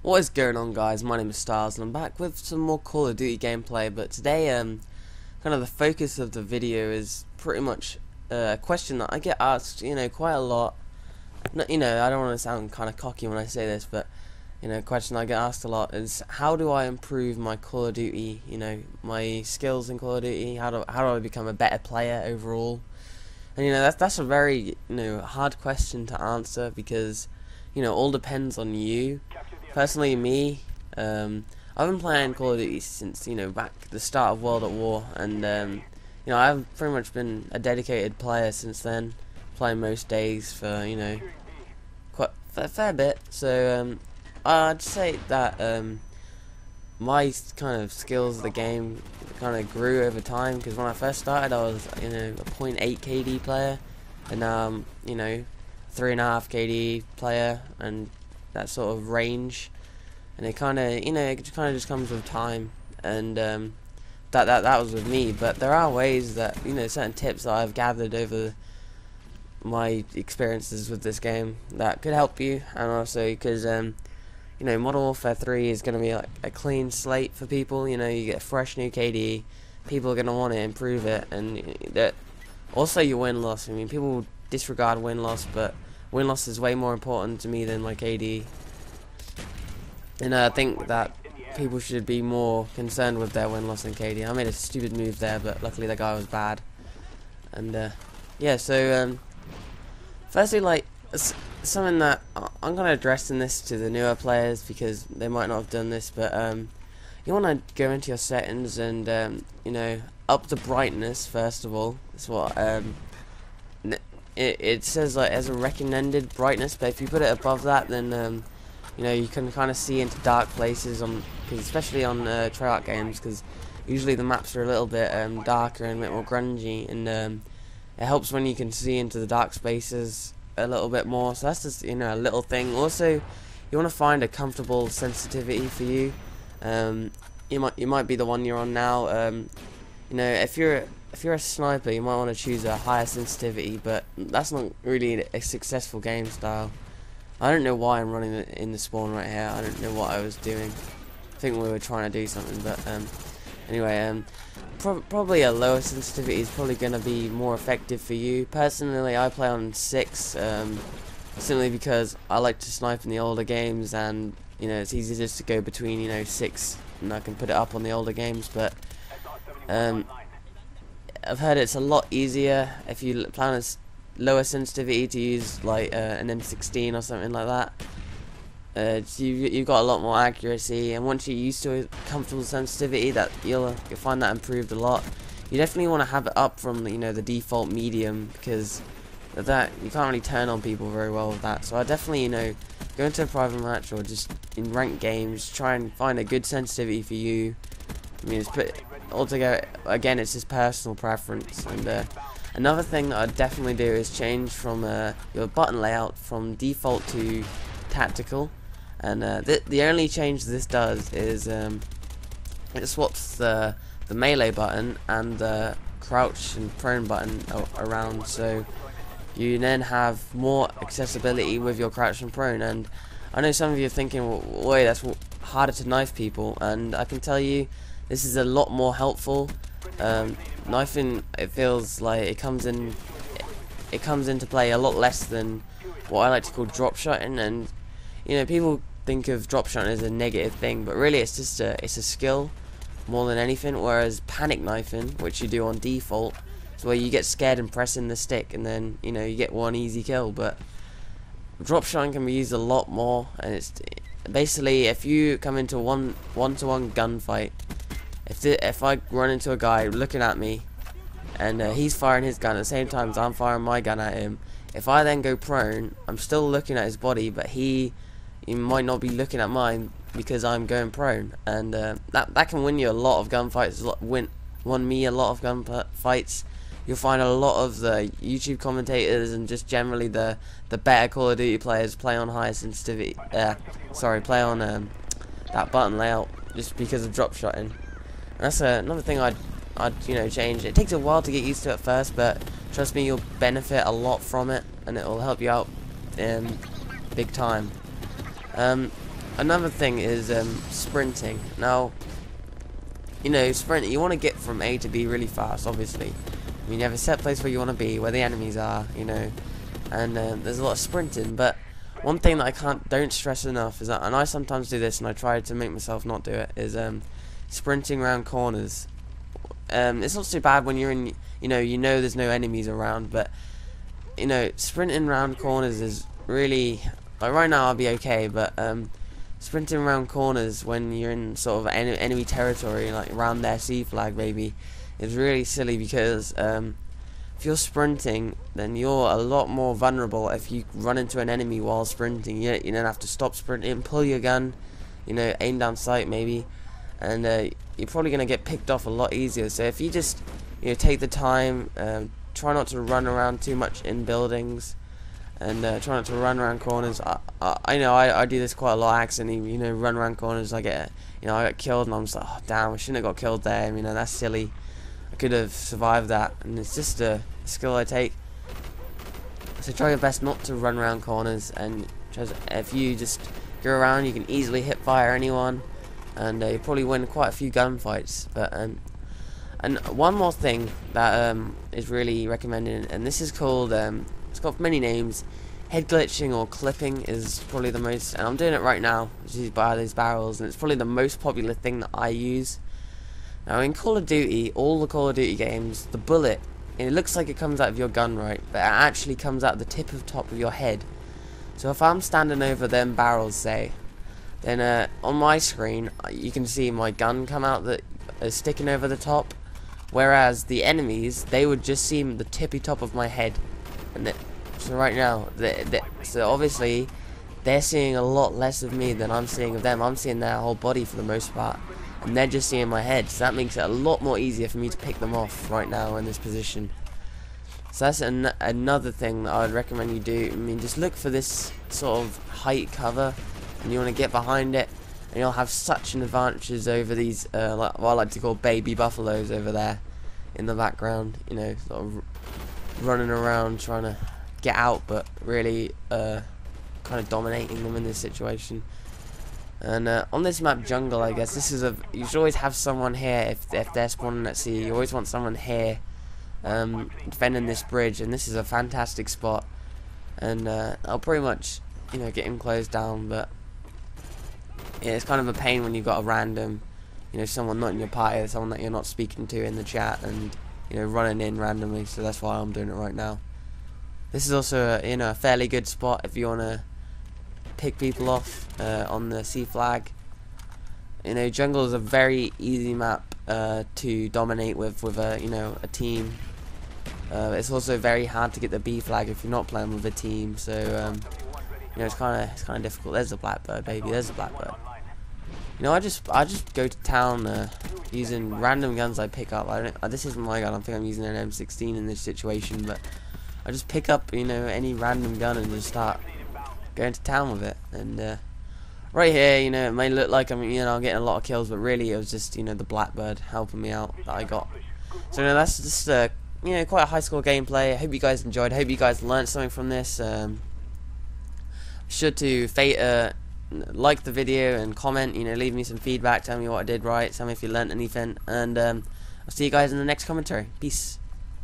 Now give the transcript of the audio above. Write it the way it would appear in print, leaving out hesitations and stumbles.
What is going on, guys? My name is Styles and I'm back with some more Call of Duty gameplay, but today kind of the focus of the video is pretty much a question that I get asked, quite a lot. I don't want to sound kind of cocky when I say this, but a question I get asked a lot is, how do I improve my Call of Duty, my skills in Call of Duty? How do I become a better player overall? And that's a very hard question to answer, because all depends on you. Personally, me, I've been playing Call of Duty since back at the start of World at War, and I've pretty much been a dedicated player since then, playing most days for quite a fair bit. So I'd say that my kind of skills of the game kind of grew over time, because when I first started I was a 0.8 KD player, and now I'm 3.5 KD player, and that sort of range, and it kind of just comes with time, and that was with me. But there are ways that certain tips that I've gathered over my experiences with this game that could help you, and also because Modern Warfare 3 is going to be like a clean slate for people. You get a fresh new KD, people are going to want to improve it, and that also your win-loss. I mean, people disregard win-loss, but win-loss is way more important to me than my KD. And I think that people should be more concerned with their win-loss than KD. I made a stupid move there, but luckily that guy was bad. And yeah, so firstly, something that I'm going to address in this to the newer players, because they might not have done this, but you want to go into your settings and up the brightness first of all. That's what it says, like, as a recommended brightness, but if you put it above that, then you can kind of see into dark places, especially on Treyarch games, because usually the maps are a little bit darker and a bit more grungy, and it helps when you can see into the dark spaces a little bit more. So that's just a little thing. Also, you want to find a comfortable sensitivity for you. You might be the one you're on now. If you're a sniper, you might want to choose a higher sensitivity, but that's not really a successful game style. I don't know why I'm running in the spawn right here. I don't know what I was doing. I think we were trying to do something, but anyway, probably a lower sensitivity is probably going to be more effective for you. Personally, I play on 6, simply because I like to snipe in the older games, and it's easy just to go between 6, and I can put it up on the older games. But I've heard it's a lot easier if you plan a lower sensitivity to use like an M16 or something like that. You've got a lot more accuracy, and once you're used to a comfortable sensitivity, that you'll find that improved a lot. You definitely want to have it up from the default medium, because that you can't really turn on people very well with that. So I definitely go into a private match or just in ranked games, try and find a good sensitivity for you. I mean, altogether, again, it's just personal preference. And another thing that I'd definitely do is change from your button layout from default to tactical. And the only change this does is it swaps the melee button and the crouch and prone button around, so you then have more accessibility with your crouch and prone. And I know some of you are thinking, well, wait, that's harder to knife people, and I can tell you this is a lot more helpful. Knifing, it feels like it comes into play a lot less than what I like to call drop shotting. And people think of drop shotting as a negative thing, but really it's just it's a skill more than anything. Whereas panic knifing, which you do on default, is where you get scared and press in the stick, and then you get one easy kill. But drop shotting can be used a lot more, and it's basically, if you come into one-to-one gunfight, if I run into a guy looking at me, and he's firing his gun at the same time as I'm firing my gun at him, if I then go prone, I'm still looking at his body, but he might not be looking at mine because I'm going prone, and that can win you a lot of gunfights. Won me a lot of gunfights. You'll find a lot of the YouTube commentators and just generally the better Call of Duty players play on higher sensitivity. Play on that button layout just because of drop shotting. That's another thing I'd change. It takes a while to get used to at first, but trust me, you'll benefit a lot from it, and it will help you out big time. another thing is sprinting. Now, you know, sprinting, you want to get from A to B really fast, obviously. I mean, you have a set place where you want to be, where the enemies are, you know, and there's a lot of sprinting. But one thing that I don't stress enough is that, and I sometimes do this, and I try to make myself not do it, is sprinting around corners. It's not so bad when you're in, you know there's no enemies around, but you know, sprinting around corners is really, like right now I'll be okay, but sprinting around corners when you're in sort of enemy territory, like around their C flag maybe, is really silly, because if you're sprinting, then you're a lot more vulnerable if you run into an enemy while sprinting. You don't have to stop sprinting, pull your gun, you know, aim down sight maybe, and you're probably going to get picked off a lot easier. So if you just, you know, take the time, try not to run around too much in buildings, and try not to run around corners. I know I do this quite a lot accidentally, you know, run around corners. I get killed, and I'm just like, oh damn, I shouldn't have got killed there. You know, that's silly. I could have survived that, and it's just a skill I take. So try your best not to run around corners, and if you just go around, you can easily hip fire anyone, and you probably win quite a few gunfights. But and one more thing that is really recommended, and this is called it's got many names. Head glitching or clipping is probably the most, and I'm doing it right now, which is by these barrels, and it's probably the most popular thing that I use. Now in Call of Duty, all the Call of Duty games, the bullet, it looks like it comes out of your gun, right, but it actually comes out the top of your head. So if I'm standing over them barrels, say, then on my screen you can see my gun come out that is sticking over the top, whereas the enemies, they would just see the tippy top of my head. And so right now, so obviously they're seeing a lot less of me than I'm seeing of them. I'm seeing their whole body for the most part, and they're just seeing my head, so that makes it a lot more easier for me to pick them off right now in this position. So that's another thing that I would recommend you do. I mean, just look for this sort of height cover, and you want to get behind it, and you'll have such an advantage over these what I like to call baby buffaloes over there in the background, you know, sort of running around trying to get out, but really kind of dominating them in this situation. And on this map, jungle, I guess this is you should always have someone here if they're spawning at sea. You always want someone here defending this bridge, and this is a fantastic spot. And I'll pretty much, you know, get him closed down, but yeah, it's kind of a pain when you've got a random, you know, someone not in your party, someone that you're not speaking to in the chat, and you know, running in randomly. So that's why I'm doing it right now. This is also a, you know, a fairly good spot if you want to pick people off on the C flag. You know, jungle is a very easy map to dominate with a, you know, a team. It's also very hard to get the B flag if you're not playing with a team. So you know, it's kind of difficult. There's a blackbird, baby. There's a blackbird. You know, I just go to town using random guns I pick up. This isn't my gun. I think I'm using an M16 in this situation, but I just pick up, you know, any random gun and just start going to town with it. And right here, you know, it may look like I'm getting a lot of kills, but really it was just, you know, the blackbird helping me out that I got. So you know, that's just you know, quite a high score gameplay. I hope you guys enjoyed. I hope you guys learned something from this. Be sure to like the video and comment, you know, leave me some feedback, tell me what I did right, tell me if you learnt anything, and I'll see you guys in the next commentary. Peace.